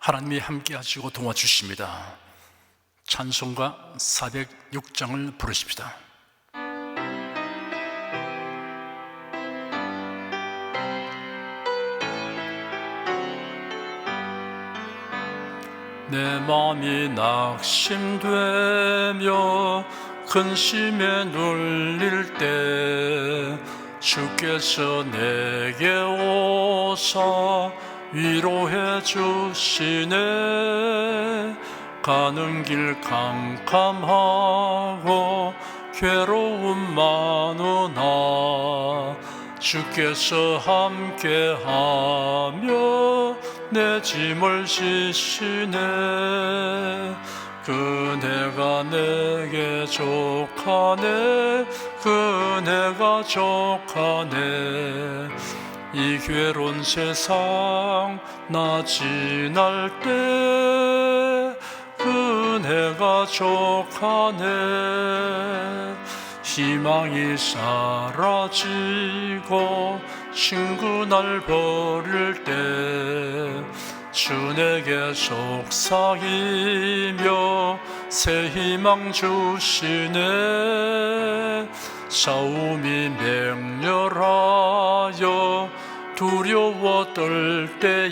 하나님이 함께 하시고 도와주십니다. 찬송가 406장을 부르십시다. 내 맘이 낙심되며 근심에 눌릴 때 주께서 내게 오사 위로해 주시네. 가는 길 캄캄하고 괴로움 많으나 주께서 함께하며 내 짐을 지시네. 그네가 내게 족하네. 그네가 족하네. 이 괴로운 세상 나 지날 때 그네가 족하네. 희망이 사라지고 친구 날 버릴 때 주 내게 속삭이며 새 희망 주시네. 싸움이 맹렬하여 두려워 떨 때에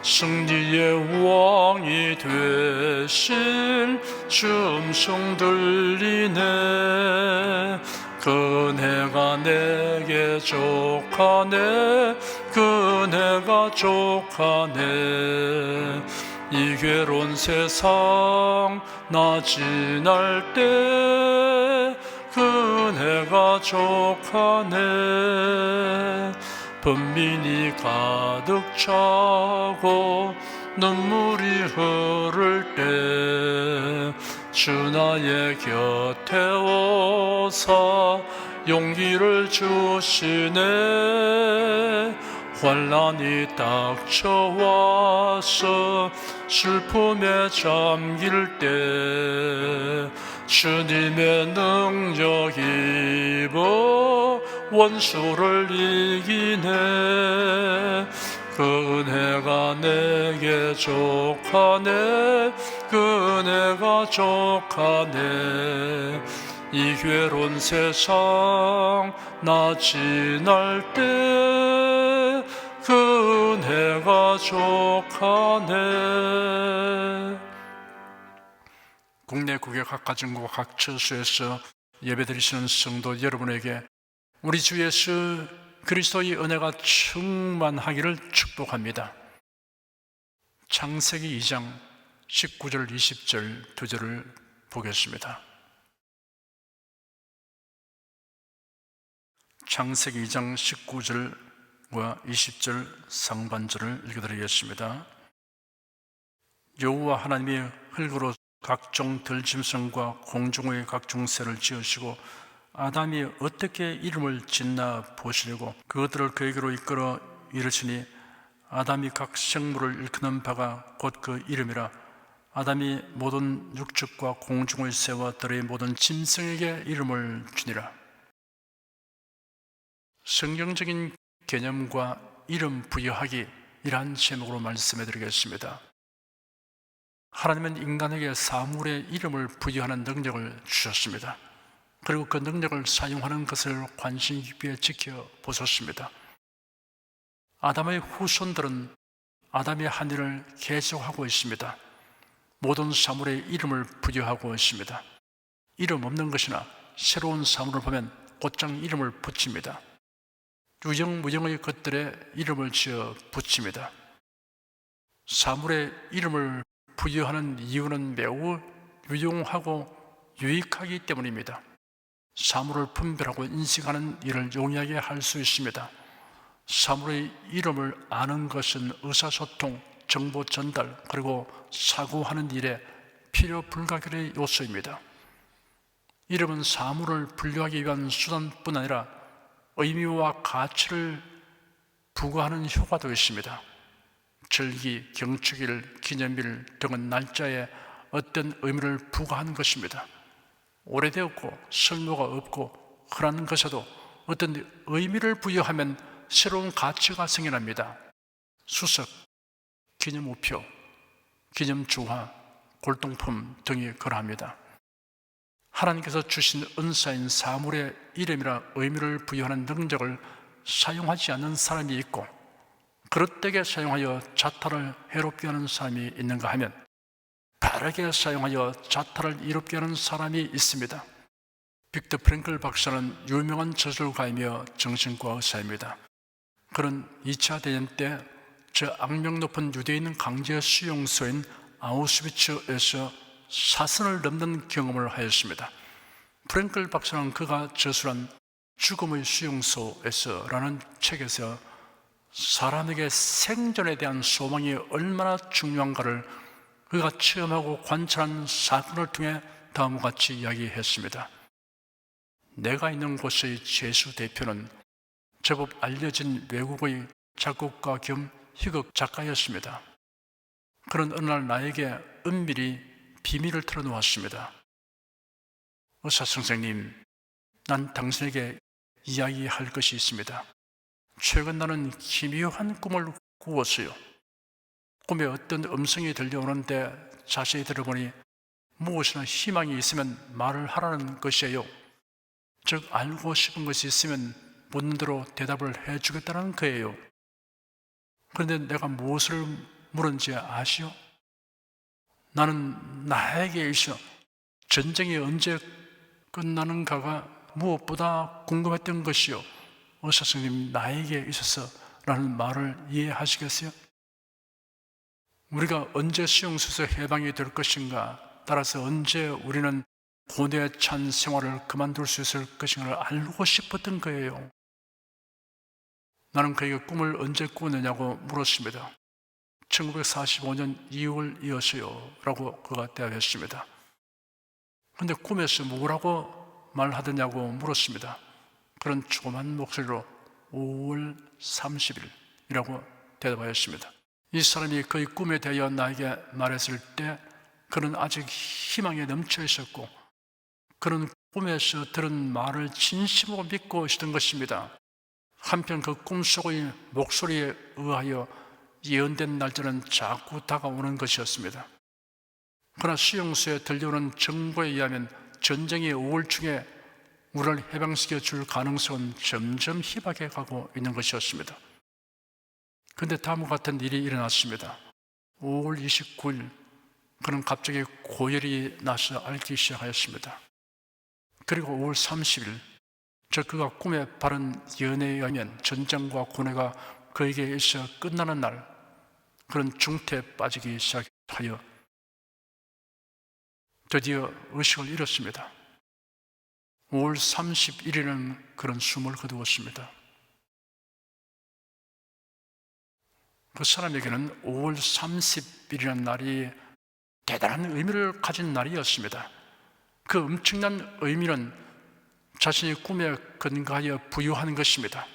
승리의 왕이 되신 주 음성 들리네. 그네가 내게 족하네. 그네가 족하네. 이 괴로운 세상 나 지날 때 그네가 족하네. 번민이 가득 차고 눈물이 흐를 때 주 나의 곁에 오사 용기를 주시네. 환난이 닥쳐와서 슬픔에 잠길 때 주님의 능력 입어 원수를 이기네. 그네가 내게 족하네. 그네가 족하네. 이 괴로운 세상 나 지날 때 그네가 족하네. 국내 국외 각 가정과 각 처소에서 예배드리시는 성도 여러분에게 우리 주 예수 그리스도의 은혜가 충만하기를 축복합니다. 창세기 2장 19절 20절 두 절을 보겠습니다. 창세기 2장 19절과 20절 상반절을 읽어드리겠습니다. 여호와 하나님이 흙으로 각종 들짐승과 공중의 각종 새를 지으시고 아담이 어떻게 이름을 짓나 보시려고 그것들을 그에게로 이끌어 이르시니 아담이 각 생물을 일컫는 바가 곧 그 이름이라. 아담이 모든 육축과 공중의 새와 들의 모든 짐승에게 이름을 주니라. 성경적인 개념과 이름 부여하기 이란 제목으로 말씀해 드리겠습니다. 하나님은 인간에게 사물의 이름을 부여하는 능력을 주셨습니다. 그리고 그 능력을 사용하는 것을 관심 깊게 지켜보셨습니다. 아담의 후손들은 아담의 한 일을 계속하고 있습니다. 모든 사물의 이름을 부여하고 있습니다. 이름 없는 것이나 새로운 사물을 보면 곧장 이름을 붙입니다. 유형무형의 것들에 이름을 지어 붙입니다. 사물의 이름을 부여하는 이유는 매우 유용하고 유익하기 때문입니다. 사물을 분별하고 인식하는 일을 용이하게 할 수 있습니다. 사물의 이름을 아는 것은 의사소통, 정보 전달, 그리고 사고하는 일에 필요 불가결의 요소입니다. 이름은 사물을 분류하기 위한 수단뿐 아니라 의미와 가치를 부과하는 효과도 있습니다. 절기, 경축일, 기념일 등은 날짜에 어떤 의미를 부과한 것입니다. 오래되었고 설모가 없고 흔한 것에도 어떤 의미를 부여하면 새로운 가치가 생겨납니다. 수석, 기념우표, 기념주화, 골동품 등이 그러합니다. 하나님께서 주신 은사인 사물의 이름이나 의미를 부여하는 능력을 사용하지 않는 사람이 있고 그릇되게 사용하여 자타를 해롭게 하는 사람이 있는가 하면 바르게 사용하여 자타를 이롭게 하는 사람이 있습니다. 빅터 프랭클 박사는 유명한 저술가이며 정신과 의사입니다. 그는 2차 대전 때 저 악명 높은 유대인 강제 수용소인 아우슈비츠에서 사선을 넘는 경험을 하였습니다. 프랭클 박사는 그가 저술한 죽음의 수용소에서 라는 책에서 사람에게 생존에 대한 소망이 얼마나 중요한가를 그가 체험하고 관찰한 사건을 통해 다음과 같이 이야기했습니다. 내가 있는 곳의 제수 대표는 제법 알려진 외국의 작곡가 겸 희극 작가였습니다. 그는 어느 날 나에게 은밀히 비밀을 털어놓았습니다. 의사 선생님, 난 당신에게 이야기할 것이 있습니다. 최근 나는 기묘한 꿈을 꾸었어요. 꿈에 어떤 음성이 들려오는데 자세히 들어보니 무엇이나 희망이 있으면 말을 하라는 것이에요. 즉 알고 싶은 것이 있으면 묻는 대로 대답을 해주겠다는 거예요. 그런데 내가 무엇을 물은지 아시오? 나는 나에게 있어 전쟁이 언제 끝나는가가 무엇보다 궁금했던 것이요. 의사 선생님, 나에게 있어서 라는 말을 이해하시겠어요? 우리가 언제 수용소에서 해방이 될 것인가, 따라서 언제 우리는 고뇌에 찬 생활을 그만둘 수 있을 것인가를 알고 싶었던 거예요. 나는 그에게 꿈을 언제 꾸었느냐고 물었습니다. 1945년 2월이었어요 라고 그가 대답했습니다. 그런데 꿈에서 뭐라고 말하더냐고 물었습니다. 그런 조그만 목소리로 5월 30일이라고 대답하였습니다. 이 사람이 그의 꿈에 대하여 나에게 말했을 때 그는 아직 희망에 넘쳐 있었고 그는 꿈에서 들은 말을 진심으로 믿고 있었던 것입니다. 한편 그 꿈속의 목소리에 의하여 예언된 날짜는 자꾸 다가오는 것이었습니다. 그러나 수용소에 들려오는 정보에 의하면 전쟁이 5월 중에 우리를 해방시켜 줄 가능성은 점점 희박해 가고 있는 것이었습니다. 그런데 다음과 같은 일이 일어났습니다. 5월 29일 그는 갑자기 고열이 나서 앓기 시작하였습니다. 그리고 5월 30일 그가 꿈에 바른 예언에 의하면 전쟁과 고뇌가 그에게 있어 끝나는 날 그런 중태에 빠지기 시작하여 드디어 의식을 잃었습니다. 5월 31일은 그런 숨을 거두었습니다. 그 사람에게는 5월 30일이라는 날이 대단한 의미를 가진 날이었습니다. 그 엄청난 의미는 자신의 꿈에 근거하여 부여하는 것입니다.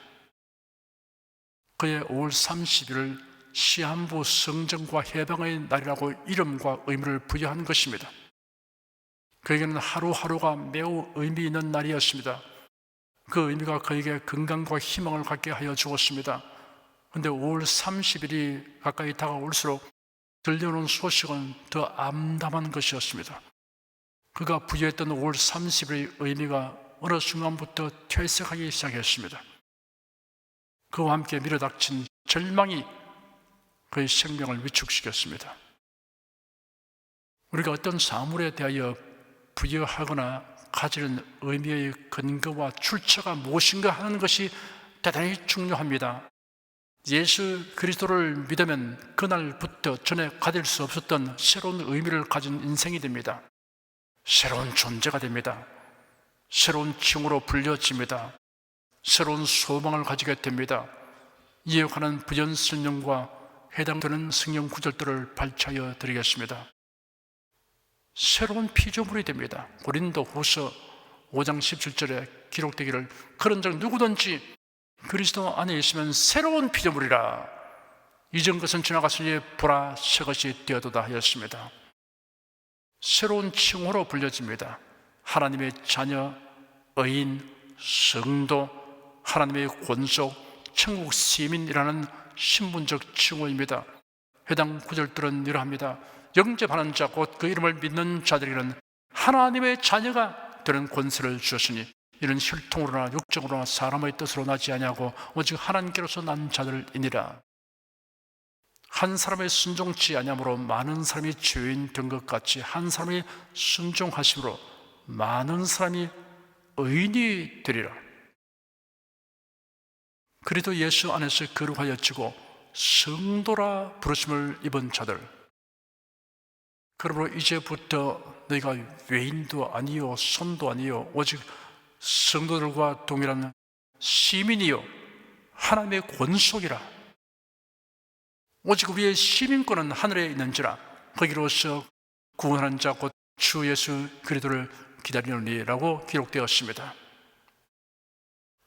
그의 5월 30일을 시한부 성전과 해방의 날이라고 이름과 의미를 부여한 것입니다. 그에게는 하루하루가 매우 의미 있는 날이었습니다. 그 의미가 그에게 건강과 희망을 갖게 하여 주었습니다. 그런데 5월 30일이 가까이 다가올수록 들려오는 소식은 더 암담한 것이었습니다. 그가 부여했던 5월 30일의 의미가 어느 순간부터 퇴색하기 시작했습니다. 그와 함께 밀어닥친 절망이 그의 생명을 위축시켰습니다. 우리가 어떤 사물에 대하여 부여하거나 가지는 의미의 근거와 출처가 무엇인가 하는 것이 대단히 중요합니다. 예수 그리스도를 믿으면 그날부터 전에 가질 수 없었던 새로운 의미를 가진 인생이 됩니다. 새로운 존재가 됩니다. 새로운 층으로 불려집니다. 새로운 소망을 가지게 됩니다. 이에 관한 부전설명과 해당되는 성경 구절들을 발췌하여 드리겠습니다. 새로운 피조물이 됩니다. 고린도후서 5장 17절에 기록되기를 그런 적 누구든지 그리스도 안에 있으면 새로운 피조물이라 이전 것은 지나갔으니 보라 새 것이 되어도다 하였습니다. 새로운 칭호로 불려집니다. 하나님의 자녀, 의인, 성도, 하나님의 권속, 천국 시민이라는 신분적 칭호입니다. 해당 구절들은 이러합니다. 영접하는 자 곧 그 이름을 믿는 자들에게는 하나님의 자녀가 되는 권세를 주셨으니 이는 혈통으로나 육적으로나 사람의 뜻으로 나지 아니하고 오직 하나님께로서 난 자들이니라. 한 사람의 순종치 아니함으로 많은 사람이 죄인 된 것 같이 한 사람이 순종하심으로 많은 사람이 의인이 되리라. 그리도 예수 안에서 거룩하여지고 성도라 부르심을 입은 자들, 그러므로 이제부터 너희가 외인도 아니요 손도 아니요 오직 성도들과 동일한 시민이요 하나님의 권속이라. 오직 우리의 시민권은 하늘에 있는지라 거기로서 구원하는 자 곧 주 예수 그리스도를 기다리노니라고 기록되었습니다.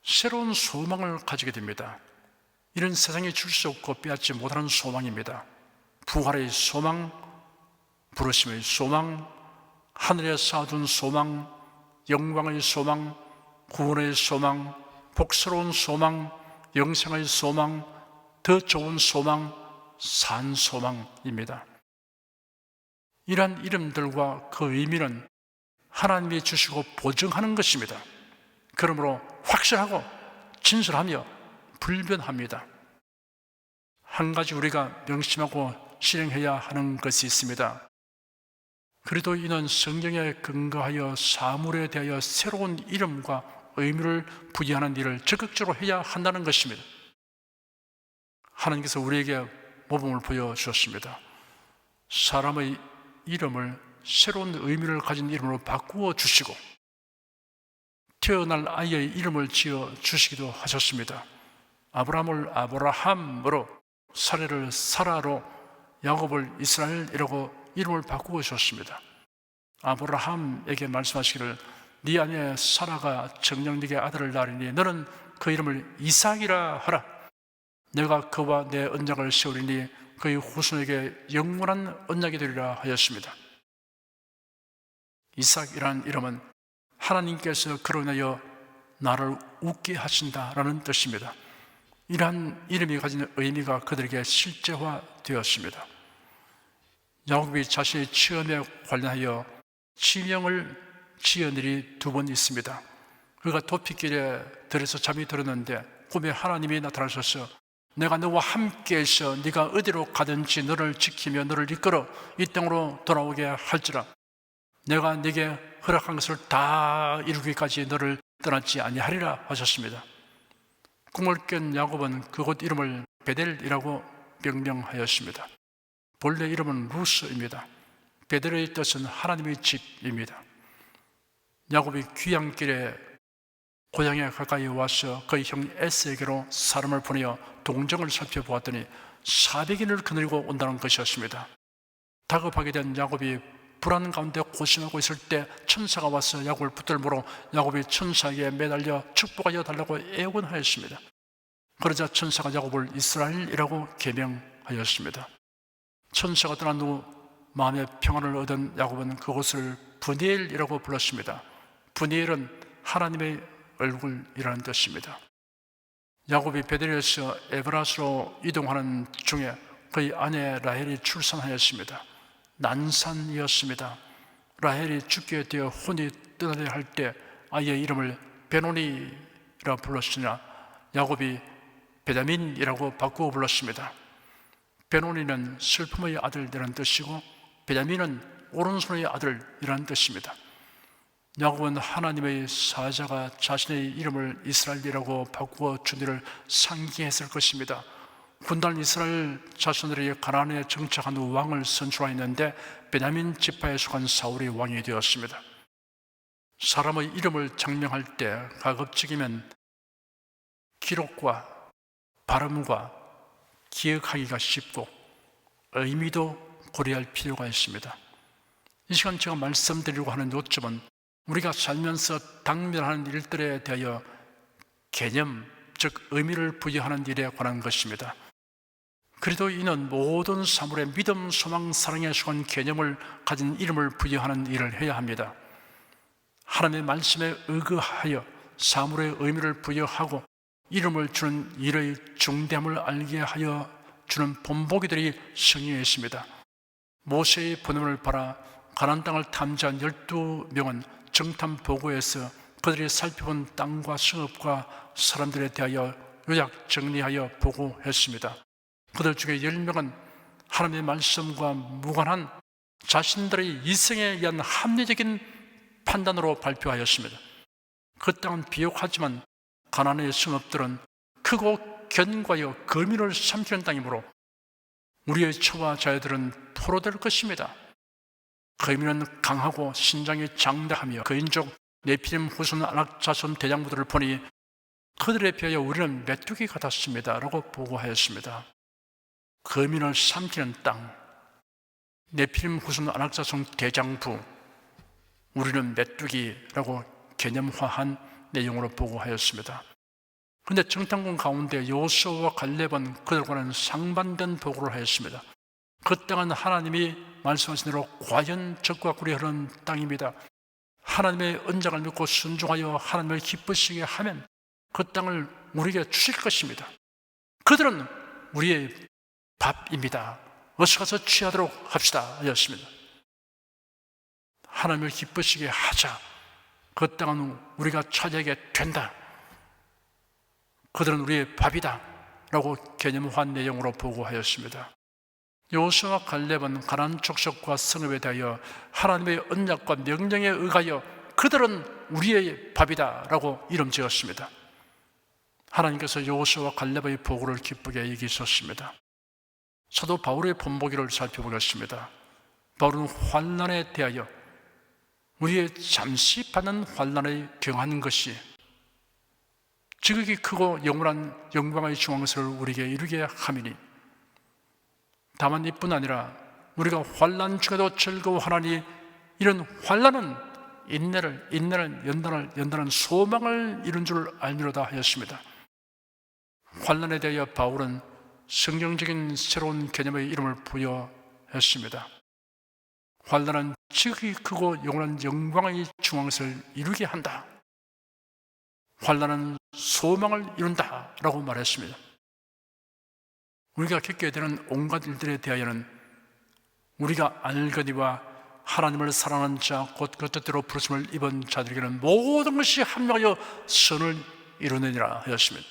새로운 소망을 가지게 됩니다. 이런 세상에 줄 수 없고 빼앗지 못하는 소망입니다. 부활의 소망, 부르심의 소망, 하늘에 쌓아둔 소망, 영광의 소망, 구원의 소망, 복스러운 소망, 영생의 소망, 더 좋은 소망, 산 소망입니다. 이러한 이름들과 그 의미는 하나님이 주시고 보증하는 것입니다. 그러므로 확실하고 진실하며 불변합니다. 한 가지 우리가 명심하고 실행해야 하는 것이 있습니다. 그리스도인은 성경에 근거하여 사물에 대하여 새로운 이름과 의미를 부여하는 일을 적극적으로 해야 한다는 것입니다. 하나님께서 우리에게 모범을 보여주셨습니다. 사람의 이름을 새로운 의미를 가진 이름으로 바꾸어 주시고 태어날 아이의 이름을 지어 주시기도 하셨습니다. 아브라함을 아브라함으로, 사레를 사라로, 야곱을 이스라엘이라고 이름을 바꾸어 주셨습니다. 아브라함에게 말씀하시기를 네 아내 사라가 정녕 네게 아들을 낳으리니 너는 그 이름을 이삭이라 하라. 내가 그와 내 언약을 세우리니 그의 후손에게 영원한 언약이 되리라 하였습니다. 이삭이라는 이름은 하나님께서 그로 인하여 나를 웃게 하신다라는 뜻입니다. 이러한 이름이 가진 의미가 그들에게 실제화되었습니다. 야곱이 자신의 체험에 관련하여 지명을 지은 일이 두 번 있습니다. 그가 도피길에 들에서 잠이 들었는데 꿈에 하나님이 나타나셔서 내가 너와 함께해서 네가 어디로 가든지 너를 지키며 너를 이끌어 이 땅으로 돌아오게 할지라. 내가 네게 허락한 것을 다 이루기까지 너를 떠나지 아니하리라 하셨습니다. 꿈을 깬 야곱은 그곳 이름을 베델이라고 명명하였습니다. 본래 이름은 루스입니다. 베델의 뜻은 하나님의 집입니다. 야곱이 귀향길에 고향에 가까이 와서 그의 형 에스에게로 사람을 보내어 동정을 살펴보았더니 400인을 거느리고 온다는 것이었습니다. 다급하게 된 야곱이 불안 가운데 고심하고 있을 때 천사가 와서 야곱을 붙들므로 야곱이 천사에게 매달려 축복하여 달라고 애원하였습니다. 그러자 천사가 야곱을 이스라엘이라고 계명하였습니다. 천사가 떠난 후 마음의 평안을 얻은 야곱은 그곳을 브니엘이라고 불렀습니다. 브니엘은 하나님의 얼굴이라는 뜻입니다. 야곱이 베델에서 에브라스로 이동하는 중에 그의 아내 라헬이 출산하였습니다. 난산이었습니다. 라헬이 죽게 되어 혼이 떠나려 할 때 아이의 이름을 베노니라 불렀으나 야곱이 베냐민이라고 바꾸어 불렀습니다. 베노니는 슬픔의 아들이라는 뜻이고 베냐민은 오른손의 아들이라는 뜻입니다. 야곱은 하나님의 사자가 자신의 이름을 이스라엘이라고 바꾸어 준 일을 상기했을 것입니다. 군단 이스라엘 자손들이 가나안에 정착한 후 왕을 선출하였는데 베냐민 지파에 속한 사울이 왕이 되었습니다. 사람의 이름을 장명할 때 가급적이면 기록과 발음과 기억하기가 쉽고 의미도 고려할 필요가 있습니다. 이 시간 제가 말씀드리려고 하는 요점은 우리가 살면서 당면하는 일들에 대하여 개념, 즉 의미를 부여하는 일에 관한 것입니다. 그리스도인은 모든 사물에 믿음, 소망, 사랑에 속한 개념을 가진 이름을 부여하는 일을 해야 합니다. 하나님의 말씀에 의거하여 사물의 의미를 부여하고 이름을 주는 일의 중대함을 알게 하여 주는 본보기들이 성경에 있습니다. 모세의 번호를 받아 가나안 땅을 탐지한 12명은 정탐 보고에서 그들이 살펴본 땅과 성읍과 사람들에 대하여 요약 정리하여 보고했습니다. 그들 중에 10명은 하나님의 말씀과 무관한 자신들의 이성에 의한 합리적인 판단으로 발표하였습니다. 그 땅은 비옥하지만 가나안의 성읍들은 크고 견고하여 거민을 삼키는 땅이므로 우리의 처와 자녀들은 포로될 것입니다. 거민은 강하고 신장이 장대하며 그인족 네피림 후손 안악자손 대장부들을 보니 그들에 비하여 우리는 메뚜기 같았습니다 라고 보고하였습니다. 거민을 삼키는 땅, 네피림 후손 안악자손 대장부, 우리는 메뚜기라고 개념화한 내용으로 보고하였습니다. 그런데 정탐꾼 가운데 여호수아와 갈렙은 그들과는 상반된 보고를 하였습니다. 그 땅은 하나님이 말씀하신 대로 과연 적과 꿀이 흐르는 땅입니다. 하나님의 언약을 믿고 순종하여 하나님을 기쁘시게 하면 그 땅을 우리에게 주실 것입니다. 그들은 우리의 밥입니다. 어서 가서 취하도록 합시다 하였습니다. 하나님을 기쁘시게 하자. 그 땅은 우리가 차지하게 된다. 그들은 우리의 밥이다 라고 개념화한 내용으로 보고하였습니다. 여호수아와 갈렙은 가나안 족속과 성읍에 대하여 하나님의 언약과 명령에 의하여 그들은 우리의 밥이다 라고 이름 지었습니다. 하나님께서 여호수아와 갈렙의 보고를 기쁘게 여기셨습니다. 사도 바울의 본보기를 살펴보겠습니다. 바울은 환난에 대하여 우리의 잠시 받는 환난에 경하는 것이 지극히 크고 영원한 영광의 중앙을 우리에게 이루게 함이니, 다만 이뿐 아니라 우리가 환난 중에도 즐거워하나니 이런 환난은 인내를 연단하는 소망을 이룬 줄 알미로다 하였습니다. 환난에 대하여 바울은 성경적인 새로운 개념의 이름을 부여했습니다. 환난은 지극히 크고 영원한 영광의 중앙을 이루게 한다. 환난은 소망을 이룬다 라고 말했습니다. 우리가 겪게 되는 온갖 일들에 대하여는 우리가 알거니와 하나님을 사랑하는 자 곧 그 뜻대로 부르심을 입은 자들에게는 모든 것이 합력하여 선을 이루느니라 하였습니다.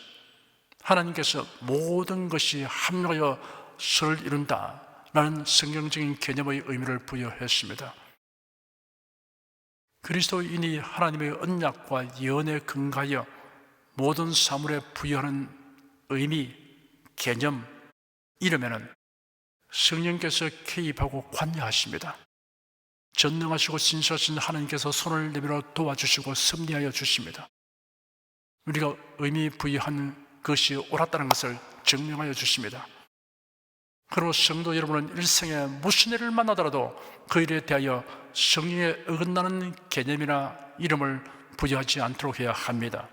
하나님께서 모든 것이 합력하여 선을 이룬다 라는 성경적인 개념의 의미를 부여했습니다. 그리스도인이 하나님의 언약과 예언에 근거하여 모든 사물에 부여하는 의미, 개념, 이름에는 성령께서 개입하고 관여하십니다. 전능하시고 신실하신 하나님께서 손을 내밀어 도와주시고 섭리하여 주십니다. 우리가 의미 부여한 것이 옳았다는 것을 증명하여 주십니다. 그리고 성도 여러분은 일생에 무슨 일을 만나더라도 그 일에 대하여 성령에 어긋나는 개념이나 이름을 부여하지 않도록 해야 합니다.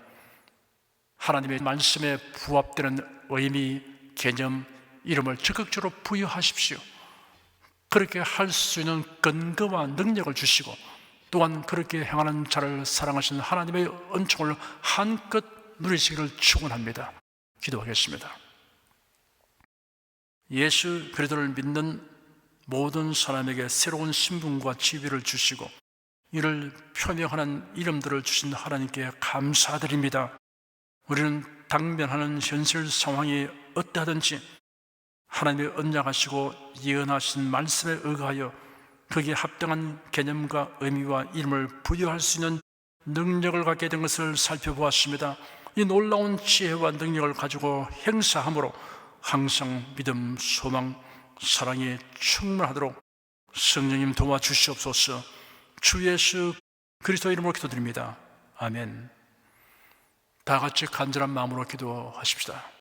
하나님의 말씀에 부합되는 의미, 개념, 이름을 적극적으로 부여하십시오. 그렇게 할 수 있는 근거와 능력을 주시고 또한 그렇게 행하는 자를 사랑하시는 하나님의 은총을 한껏 누리시기를 축원합니다. 기도하겠습니다. 예수 그리스도를 믿는 모든 사람에게 새로운 신분과 지위를 주시고 이를 표명하는 이름들을 주신 하나님께 감사드립니다. 우리는 당면하는 현실 상황이 어떠하든지 하나님의 언약하시고 예언하신 말씀에 의하여 거기에 합당한 개념과 의미와 이름을 부여할 수 있는 능력을 갖게 된 것을 살펴보았습니다. 이 놀라운 지혜와 능력을 가지고 행사함으로 항상 믿음, 소망, 사랑이 충만하도록 성령님 도와주시옵소서. 주 예수 그리스도 이름으로 기도드립니다. 아멘. 다 같이 간절한 마음으로 기도하십시다.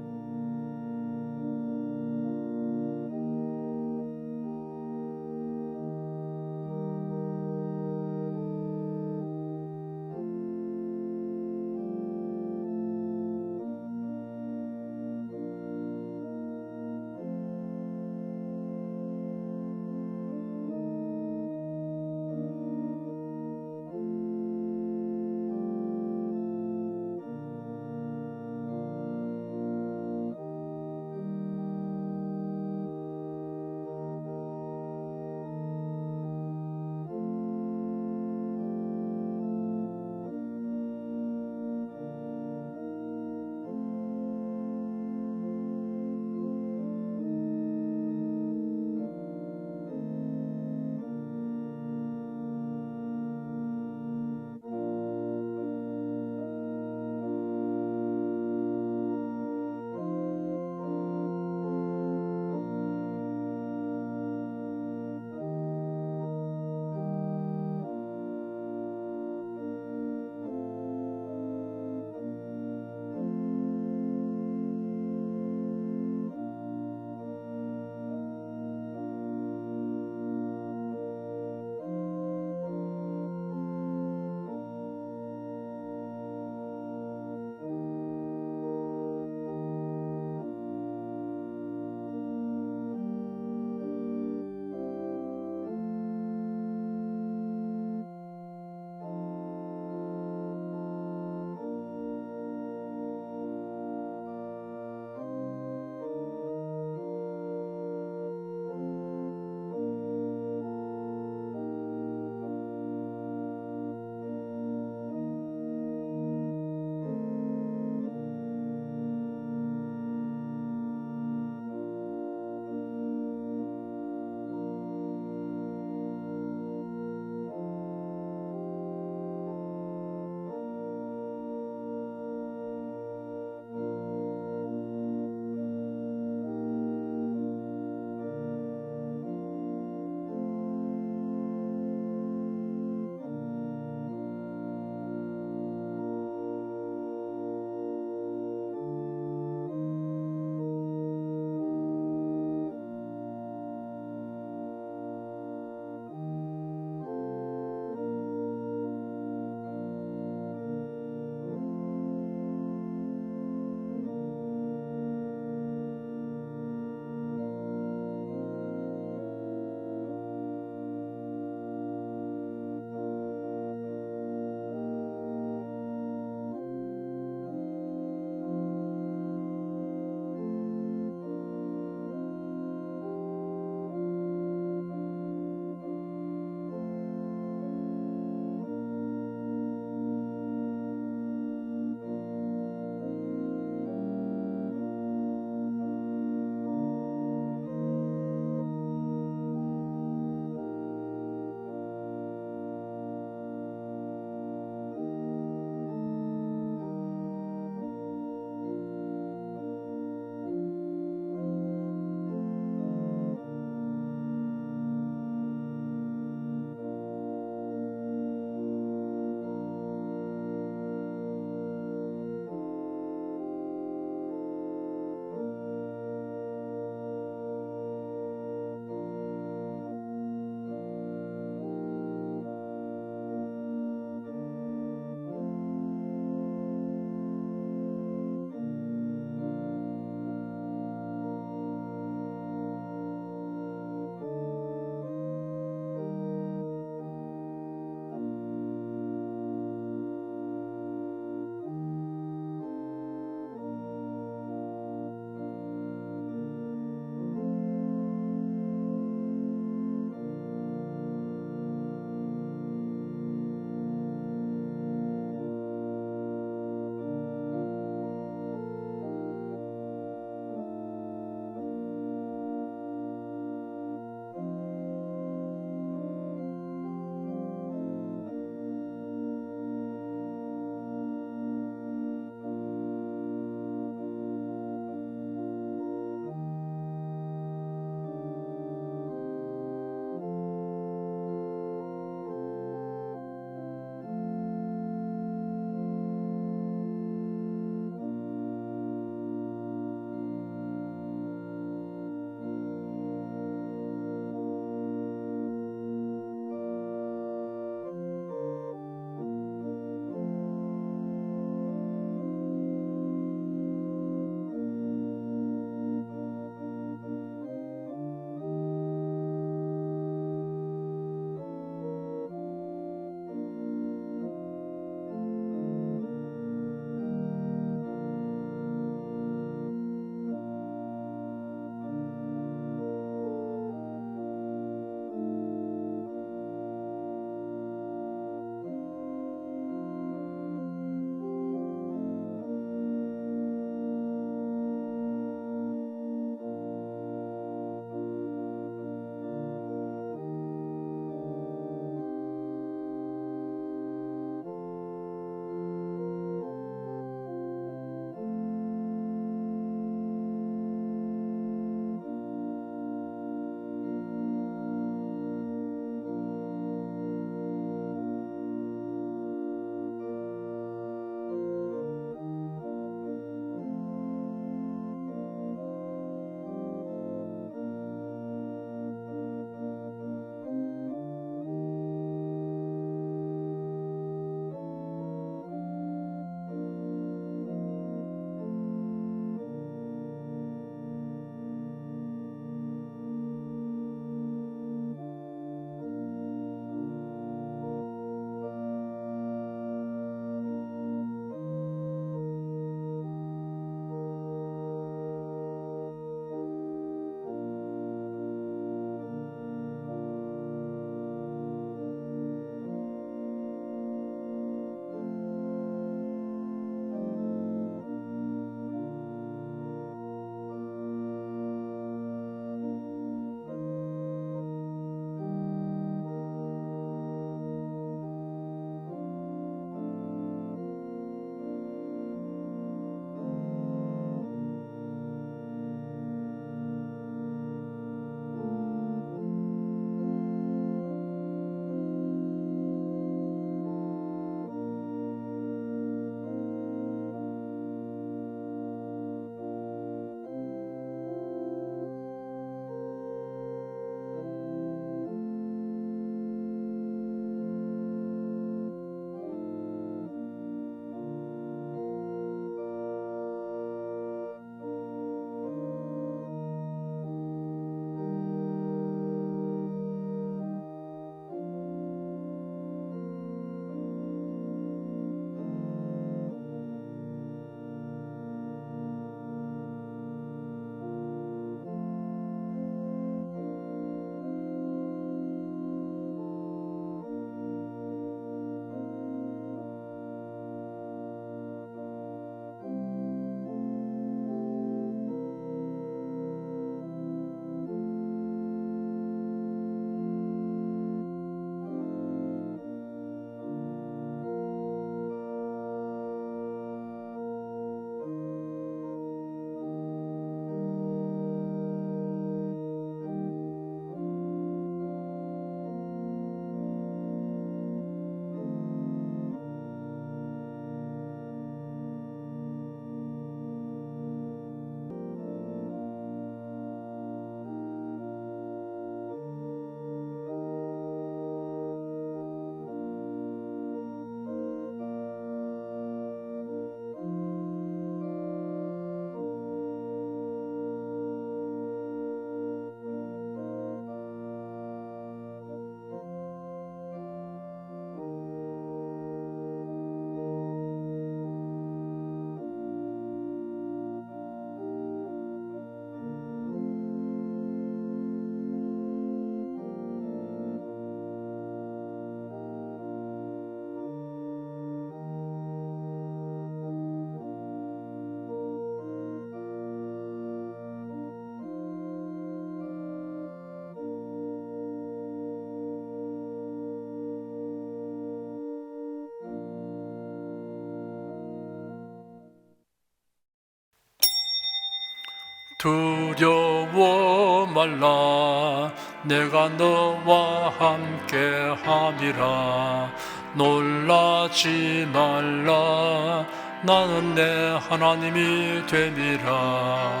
두려워 말라 내가 너와 함께 함이라 놀라지 말라 나는 내 하나님이 됨이라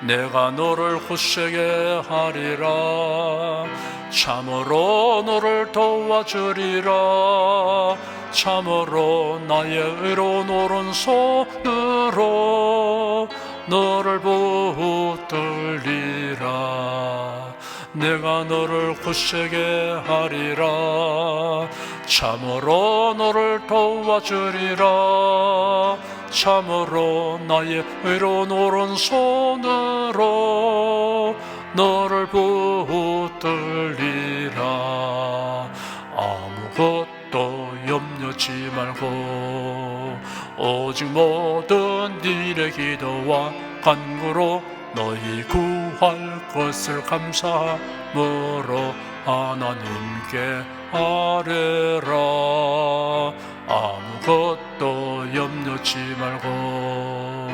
내가 너를 굳세게 하리라 참으로 너를 도와주리라 참으로 나의 의로운 오른손으로 너를 붙들리라 내가 너를 굳세게 하리라 참으로 너를 도와주리라 참으로 나의 의로운 오른손으로 너를 붙들리라 아무것도 염려치 말고 오직 모든 일의 기도와 간구로 너희 구할 것을 감사함으로 하나님께 아뢰라 아무것도 염려치 말고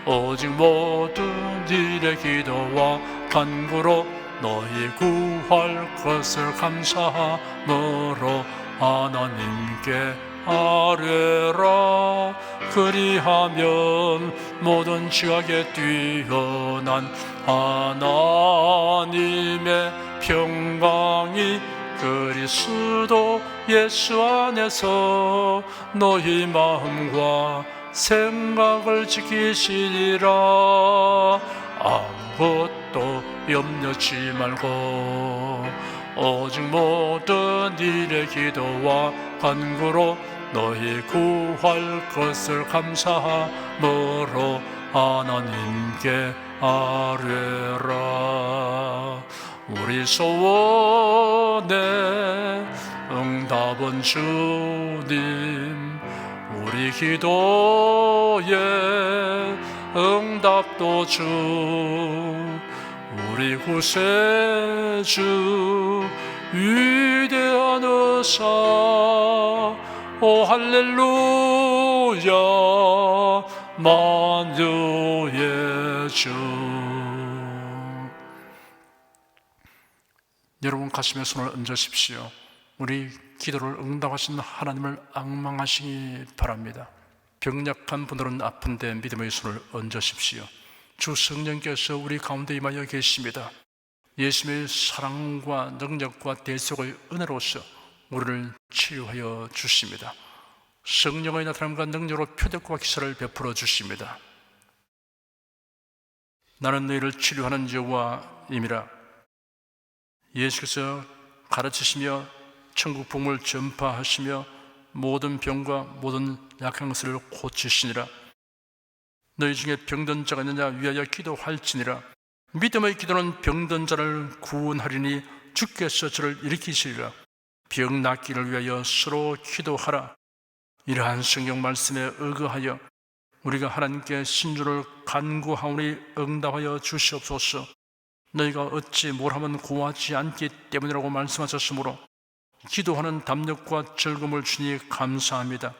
오직 모든 일의 기도와 간구로 너희 구할 것을 감사함으로 하나님께 아뢰라 그리하면 모든 지각에 뛰어난 하나님의 평강이 그리스도 예수 안에서 너희 마음과 생각을 지키시리라 아무것도 염려치 말고 오직 모든 일의 기도와 간구로 너희 구할 것을 감사함으로 하나님께 아뢰라 우리 소원의 응답은 주님 우리 기도의 응답도 주 우리 구세주 위대한 의사 오 할렐루야 만유의 주 여러분 가슴에 손을 얹으십시오. 우리 기도를 응답하신 하나님을 앙망하시기 바랍니다. 병약한 분들은 아픈데 믿음의 손을 얹으십시오. 주 성령께서 우리 가운데 임하여 계십니다. 예수님의 사랑과 능력과 대속의 은혜로서 우리를 치유하여 주십니다. 성령의 나타남과 능력으로 표적과 기사를 베풀어 주십니다. 나는 너희를 치료하는 여호와임이라. 예수께서 가르치시며 천국 복음을 전파하시며 모든 병과 모든 약한 것을 고치시니라. 너희 중에 병든 자가 있느냐 위하여 기도할지니라. 믿음의 기도는 병든 자를 구원하리니 주께서 저를 일으키시리라. 병 낫기를 위하여 서로 기도하라. 이러한 성경 말씀에 의거하여 우리가 하나님께 신주를 간구하오니 응답하여 주시옵소서. 너희가 어찌 뭘하면 구하지 않기 때문이라고 말씀하셨으므로 기도하는 담력과 즐거움을 주니 감사합니다.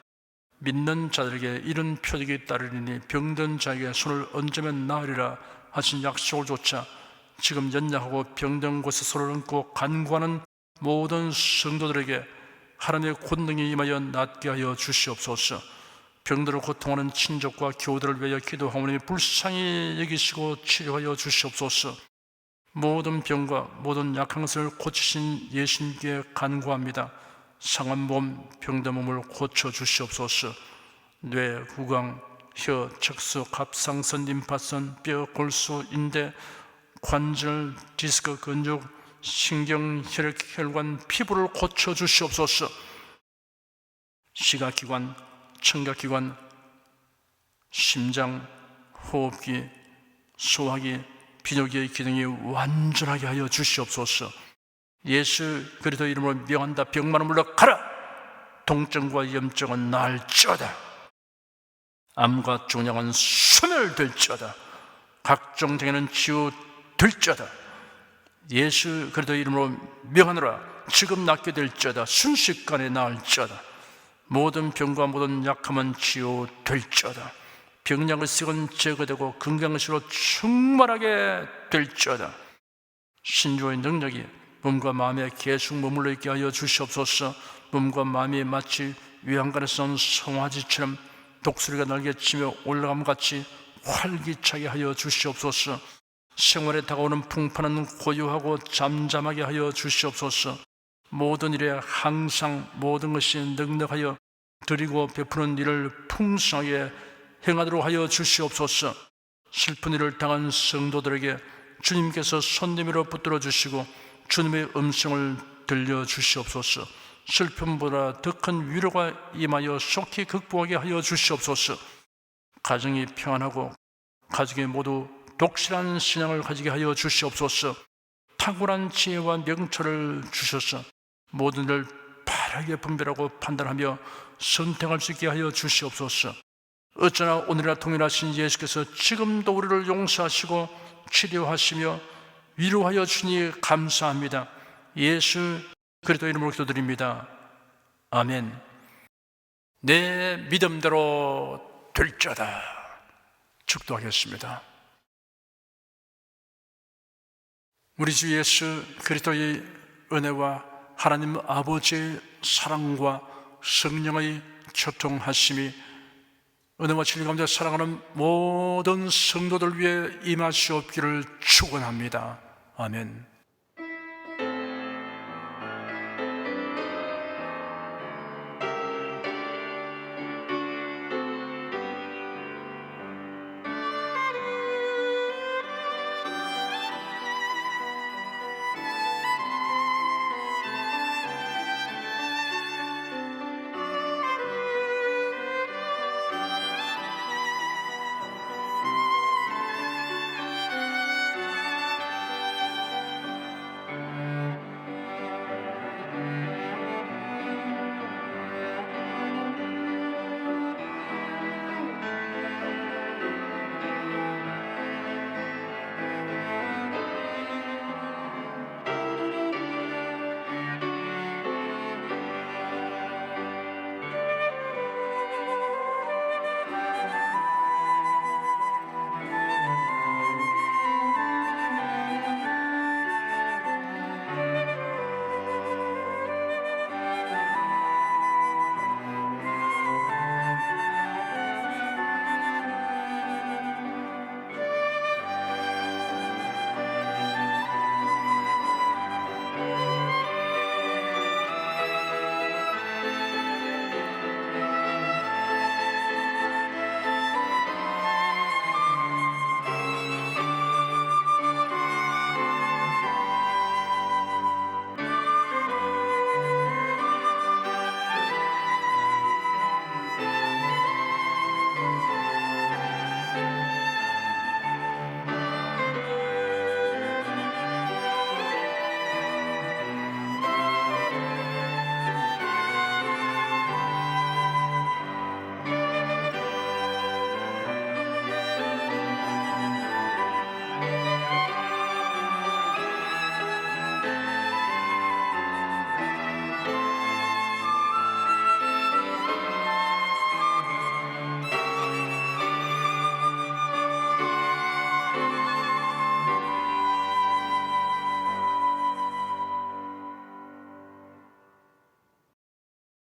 믿는 자들에게 이런 표적이 따르리니 병든 자에게 손을 얹으면 나으리라 하신 약속을 조차 지금 연약하고 병든 곳에 손을 얹고 간구하는 모든 성도들에게 하나님의 권능이 임하여 낫게 하여 주시옵소서. 병들어 고통하는 친족과 교우들을 위하여 기도하오니 불쌍히 여기시고 치료하여 주시옵소서. 모든 병과 모든 약한 것을 고치신 예수님께 간구합니다. 상한 몸, 병든 몸을 고쳐 주시옵소서. 뇌, 구강, 혀, 척수, 갑상선, 림파선, 뼈, 골수, 인대, 관절, 디스크, 근육, 신경, 혈액, 혈관, 피부를 고쳐 주시옵소서. 시각기관, 청각기관, 심장, 호흡기, 소화기, 비뇨기의 기능이 완전하게 하여 주시옵소서. 예수 그리스도 이름으로 명한다. 병만은 물러가라. 동증과 염증은 나을지어다. 암과 중량은 소멸될지어다. 각종 장애는 치유될지어다. 예수 그리스도 이름으로 명하노라. 지금 낫게 될지어다. 순식간에 나을지어다. 모든 병과 모든 약함은 치유될지어다. 병약의 썩은 제거되고 건강의식으로 충만하게 될지어다. 신조의 능력이 몸과 마음에 계속 머물러 있게 하여 주시옵소서. 몸과 마음이 마치 외양간에서 온 송아지처럼 독수리가 날개치며 올라감 같이 활기차게 하여 주시옵소서. 생활에 다가오는 풍파는 고요하고 잠잠하게 하여 주시옵소서. 모든 일에 항상 모든 것이 넉넉하여 드리고 베푸는 일을 풍성하게 행하도록 하여 주시옵소서. 슬픈 일을 당한 성도들에게 주님께서 손님으로 붙들어 주시고 주님의 음성을 들려주시옵소서. 슬픔보다 더 큰 위로가 임하여 속히 극복하게 하여 주시옵소서. 가정이 평안하고 가족이 모두 독실한 신앙을 가지게 하여 주시옵소서. 탁월한 지혜와 명철을 주셔서 모든 일을 바르게 분별하고 판단하며 선택할 수 있게 하여 주시옵소서. 어쩌나 오늘이나 통일하신 예수께서 지금도 우리를 용서하시고 치료하시며 위로하여 주니 감사합니다. 예수 그리스도 이름으로 기도드립니다. 아멘. 내 믿음대로 될지어다. 축도하겠습니다. 우리 주 예수 그리스도의 은혜와 하나님 아버지의 사랑과 성령의 교통하심이 은혜와 진리 가운데 사랑하는 모든 성도들 위해 임하시옵기를 축원합니다. 아멘.